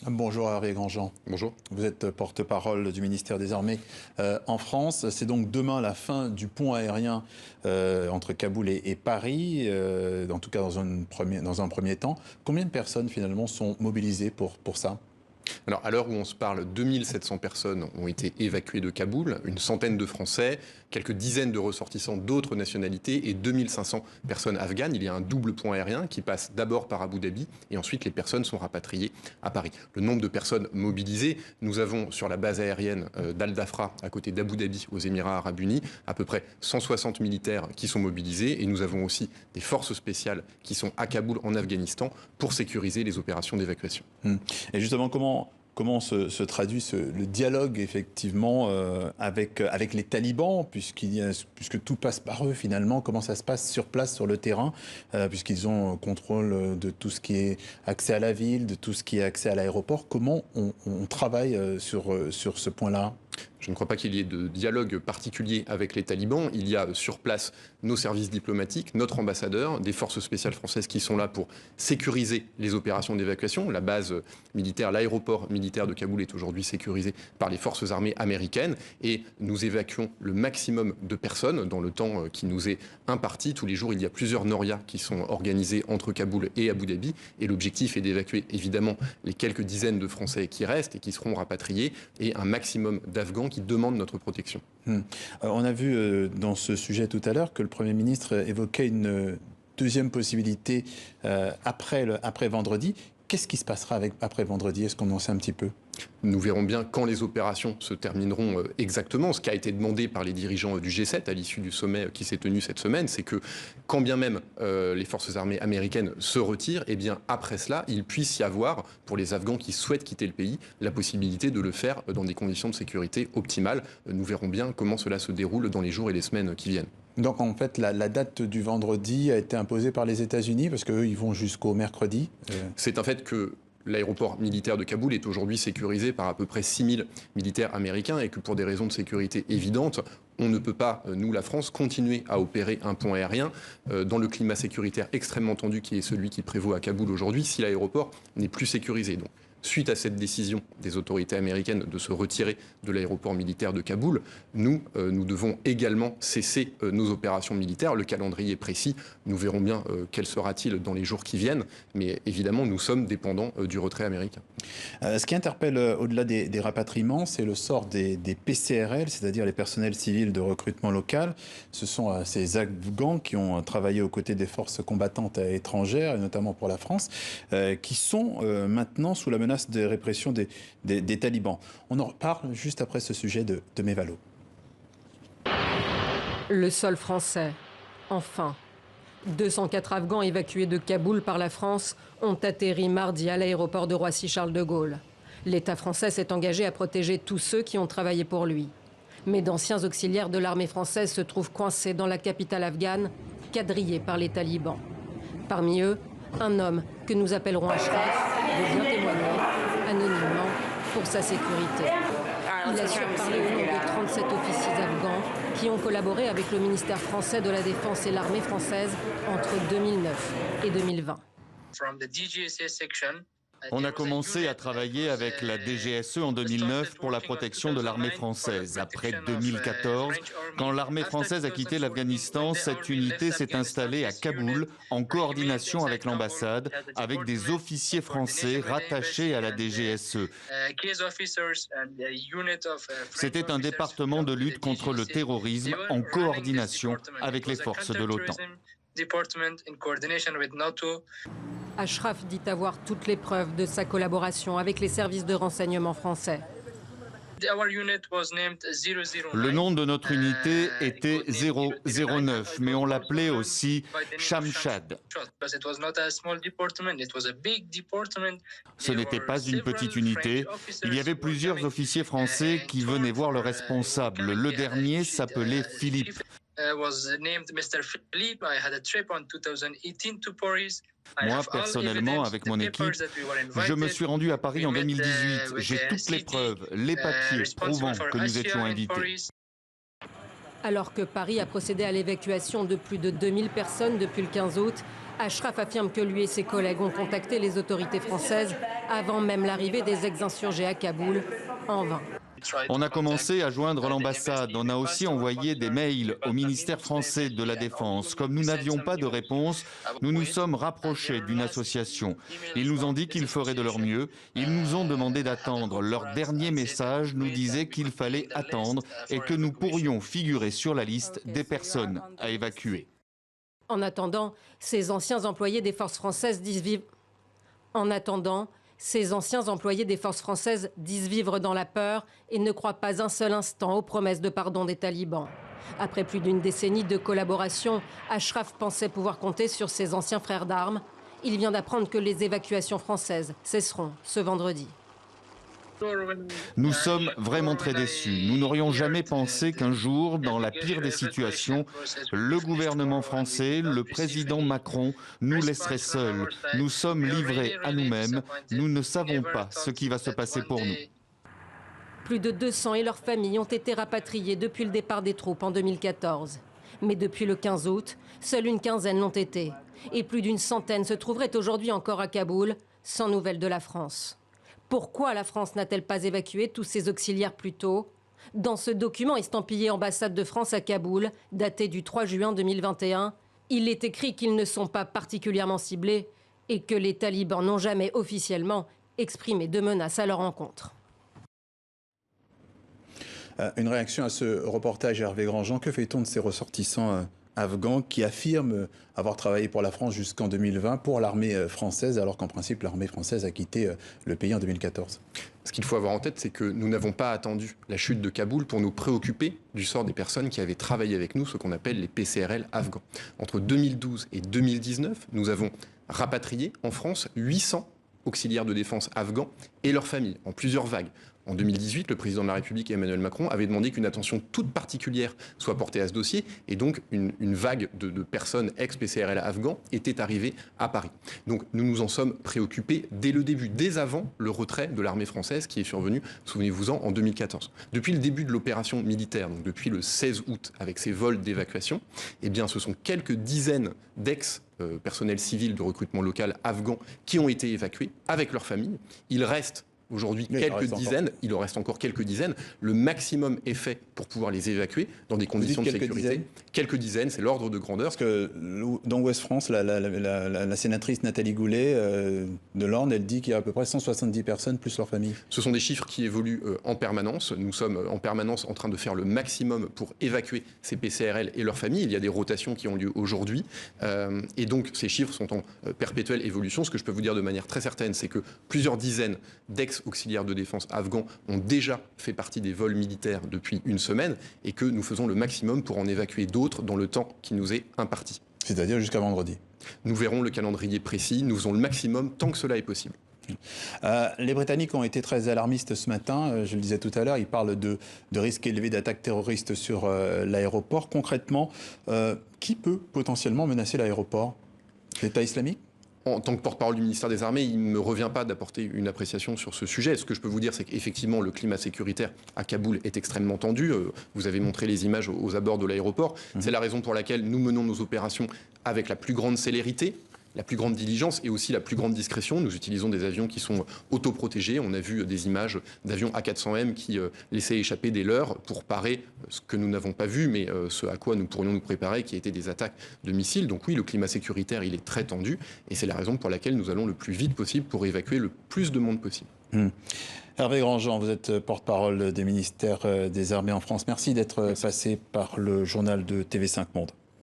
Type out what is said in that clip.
Bonjour Hervé Grandjean. Bonjour. Vous êtes porte-parole du ministère des Armées en France. C'est donc demain la fin du pont aérien entre Kaboul et Paris, en tout cas dans un premier temps. Combien de personnes finalement sont mobilisées pour ça ? Alors, à l'heure où on se parle, 2700 personnes ont été évacuées de Kaboul, une centaine de Français, quelques dizaines de ressortissants d'autres nationalités et 2500 personnes afghanes. Il y a un double pont aérien qui passe d'abord par Abu Dhabi et ensuite les personnes sont rapatriées à Paris. Le nombre de personnes mobilisées, nous avons sur la base aérienne d'Al Dhafra, à côté d'Abu Dhabi, aux Émirats Arabes Unis, à peu près 160 militaires qui sont mobilisés et nous avons aussi des forces spéciales qui sont à Kaboul en Afghanistan pour sécuriser les opérations d'évacuation. Et justement, comment se traduit le dialogue effectivement avec les talibans, puisque tout passe par eux finalement? Comment ça se passe sur place, sur le terrain, puisqu'ils ont contrôle de tout ce qui est accès à la ville, de tout ce qui est accès à l'aéroport? Comment on travaille sur ce point-là? Je ne crois pas qu'il y ait de dialogue particulier avec les talibans. Il y a sur place nos services diplomatiques, notre ambassadeur, des forces spéciales françaises qui sont là pour sécuriser les opérations d'évacuation. La base militaire, l'aéroport militaire de Kaboul est aujourd'hui sécurisé par les forces armées américaines et nous évacuons le maximum de personnes dans le temps qui nous est imparti. Tous les jours, il y a plusieurs norias qui sont organisés entre Kaboul et Abu Dhabi et l'objectif est d'évacuer évidemment les quelques dizaines de Français qui restent et qui seront rapatriés et un maximum d'Afghans qui demandent notre protection. On a vu dans ce sujet tout à l'heure que le Premier ministre évoquait une deuxième possibilité après vendredi. Qu'est-ce qui se passera après vendredi? Est-ce qu'on en sait un petit peu? Nous verrons bien quand les opérations se termineront exactement. Ce qui a été demandé par les dirigeants du G7 à l'issue du sommet qui s'est tenu cette semaine, c'est que quand bien même les forces armées américaines se retirent, et bien après cela, il puisse y avoir, pour les Afghans qui souhaitent quitter le pays, la possibilité de le faire dans des conditions de sécurité optimales. Nous verrons bien comment cela se déroule dans les jours et les semaines qui viennent. Donc en fait, la date du vendredi a été imposée par les États-Unis parce qu'eux, ils vont jusqu'au mercredi. C'est un fait que l'aéroport militaire de Kaboul est aujourd'hui sécurisé par à peu près 6000 militaires américains et que pour des raisons de sécurité évidentes, on ne peut pas, nous la France, continuer à opérer un pont aérien dans le climat sécuritaire extrêmement tendu qui est celui qui prévaut à Kaboul aujourd'hui si l'aéroport n'est plus sécurisé. Donc, suite à cette décision des autorités américaines de se retirer de l'aéroport militaire de Kaboul, nous devons également cesser nos opérations militaires. Le calendrier est précis, nous verrons bien quel sera-t-il dans les jours qui viennent, mais évidemment nous sommes dépendants du retrait américain. Ce qui interpelle au-delà des rapatriements, c'est le sort des PCRL, c'est-à-dire les personnels civils de recrutement local. Ce sont ces Afghans qui ont travaillé aux côtés des forces combattantes étrangères, et notamment pour la France, qui sont maintenant sous la menace de répression des talibans. On en reparle juste après ce sujet de Mévalo. Le sol français, enfin. 204 Afghans évacués de Kaboul par la France ont atterri mardi à l'aéroport de Roissy-Charles de Gaulle. L'État français s'est engagé à protéger tous ceux qui ont travaillé pour lui. Mais d'anciens auxiliaires de l'armée française se trouvent coincés dans la capitale afghane, quadrillés par les talibans. Parmi eux, un homme que nous appellerons Ashraf veut bien témoigner, anonymement, pour sa sécurité. Il assure parler au nom de 37 officiers afghans qui ont collaboré avec le ministère français de la Défense et l'armée française entre 2009 et 2020. On a commencé à travailler avec la DGSE en 2009 pour la protection de l'armée française. Après 2014, quand l'armée française a quitté l'Afghanistan, cette unité s'est installée à Kaboul en coordination avec l'ambassade, avec des officiers français rattachés à la DGSE. C'était un département de lutte contre le terrorisme en coordination avec les forces de l'OTAN. Ashraf dit avoir toutes les preuves de sa collaboration avec les services de renseignement français. Le nom de notre unité était 009, mais on l'appelait aussi Shamshad. Ce n'était pas une petite unité. Il y avait plusieurs officiers français qui venaient voir le responsable. Le dernier s'appelait Philippe. Moi, personnellement, avec mon équipe, je me suis rendu à Paris en 2018. J'ai toutes les preuves, les papiers prouvant que nous étions invités. Alors que Paris a procédé à l'évacuation de plus de 2000 personnes depuis le 15 août, Ashraf affirme que lui et ses collègues ont contacté les autorités françaises avant même l'arrivée des ex-insurgés à Kaboul, en vain. On a commencé à joindre l'ambassade. On a aussi envoyé des mails au ministère français de la Défense. Comme nous n'avions pas de réponse, nous nous sommes rapprochés d'une association. Ils nous ont dit qu'ils feraient de leur mieux. Ils nous ont demandé d'attendre. Leur dernier message nous disait qu'il fallait attendre et que nous pourrions figurer sur la liste des personnes à évacuer. En attendant, ces anciens employés des forces françaises disent vivre... Ces anciens employés des forces françaises disent vivre dans la peur et ne croient pas un seul instant aux promesses de pardon des talibans. Après plus d'une décennie de collaboration, Ashraf pensait pouvoir compter sur ses anciens frères d'armes. Il vient d'apprendre que les évacuations françaises cesseront ce vendredi. Nous sommes vraiment très déçus. Nous n'aurions jamais pensé qu'un jour, dans la pire des situations, le gouvernement français, le président Macron, nous laisserait seuls. Nous sommes livrés à nous-mêmes. Nous ne savons pas ce qui va se passer pour nous. Plus de 200 et leurs familles ont été rapatriés depuis le départ des troupes en 2014. Mais depuis le 15 août, seule une quinzaine l'ont été. Et plus d'une centaine se trouveraient aujourd'hui encore à Kaboul, sans nouvelles de la France. Pourquoi la France n'a-t-elle pas évacué tous ses auxiliaires plus tôt? Dans ce document estampillé ambassade de France à Kaboul, daté du 3 juin 2021, il est écrit qu'ils ne sont pas particulièrement ciblés et que les talibans n'ont jamais officiellement exprimé de menaces à leur encontre. Une réaction à ce reportage, Hervé Grandjean. Que fait-on de ces ressortissants afghans qui affirment avoir travaillé pour la France jusqu'en 2020 pour l'armée française, alors qu'en principe l'armée française a quitté le pays en 2014? Ce qu'il faut avoir en tête, c'est que nous n'avons pas attendu la chute de Kaboul pour nous préoccuper du sort des personnes qui avaient travaillé avec nous, ce qu'on appelle les PCRL afghans. Entre 2012 et 2019, nous avons rapatrié en France 800 auxiliaires de défense afghans et leurs familles, en plusieurs vagues. En 2018, le président de la République, Emmanuel Macron, avait demandé qu'une attention toute particulière soit portée à ce dossier. Et donc, une vague de personnes ex-PCRL afghans était arrivée à Paris. Donc, nous nous en sommes préoccupés dès le début, dès avant le retrait de l'armée française qui est survenu, souvenez-vous-en, en 2014. Depuis le début de l'opération militaire, donc depuis le 16 août, avec ces vols d'évacuation, eh bien, ce sont quelques dizaines personnel civil de recrutement local afghans qui ont été évacués avec leurs familles. Il reste aujourd'hui quelques dizaines, il en reste encore quelques dizaines. Le maximum est fait pour pouvoir les évacuer dans des conditions de sécurité. Quelques dizaines, c'est l'ordre de grandeur. Parce que dans Ouest France, la sénatrice Nathalie Goulet de l'Orne, elle dit qu'il y a à peu près 170 personnes plus leur famille. Ce sont des chiffres qui évoluent en permanence. Nous sommes en permanence en train de faire le maximum pour évacuer ces PCRL et leurs familles. Il y a des rotations qui ont lieu aujourd'hui. Et donc ces chiffres sont en perpétuelle évolution. Ce que je peux vous dire de manière très certaine, c'est que plusieurs dizaines d'ex-auxiliaires de défense afghans ont déjà fait partie des vols militaires depuis une semaine et que nous faisons le maximum pour en évacuer d'autres dans le temps qui nous est imparti. C'est-à-dire jusqu'à vendredi. Nous verrons le calendrier précis. Nous faisons le maximum tant que cela est possible. Les Britanniques ont été très alarmistes ce matin, je le disais tout à l'heure, ils parlent de risques élevés d'attaques terroristes sur l'aéroport. Concrètement, qui peut potentiellement menacer l'aéroport? L'État islamique? En tant que porte-parole du ministère des Armées, il ne me revient pas d'apporter une appréciation sur ce sujet. Ce que je peux vous dire, c'est qu'effectivement, le climat sécuritaire à Kaboul est extrêmement tendu. Vous avez montré les images aux abords de l'aéroport. C'est la raison pour laquelle nous menons nos opérations avec la plus grande célérité, la plus grande diligence et aussi la plus grande discrétion. Nous utilisons des avions qui sont autoprotégés. On a vu des images d'avions A400M qui laissaient échapper des leurs pour parer ce que nous n'avons pas vu, mais ce à quoi nous pourrions nous préparer, qui étaient des attaques de missiles. Donc oui, le climat sécuritaire, il est très tendu et c'est la raison pour laquelle nous allons le plus vite possible pour évacuer le plus de monde possible. Hervé Grandjean, vous êtes porte-parole des ministères des Armées en France. Merci d'être passé par le journal de TV5 Monde.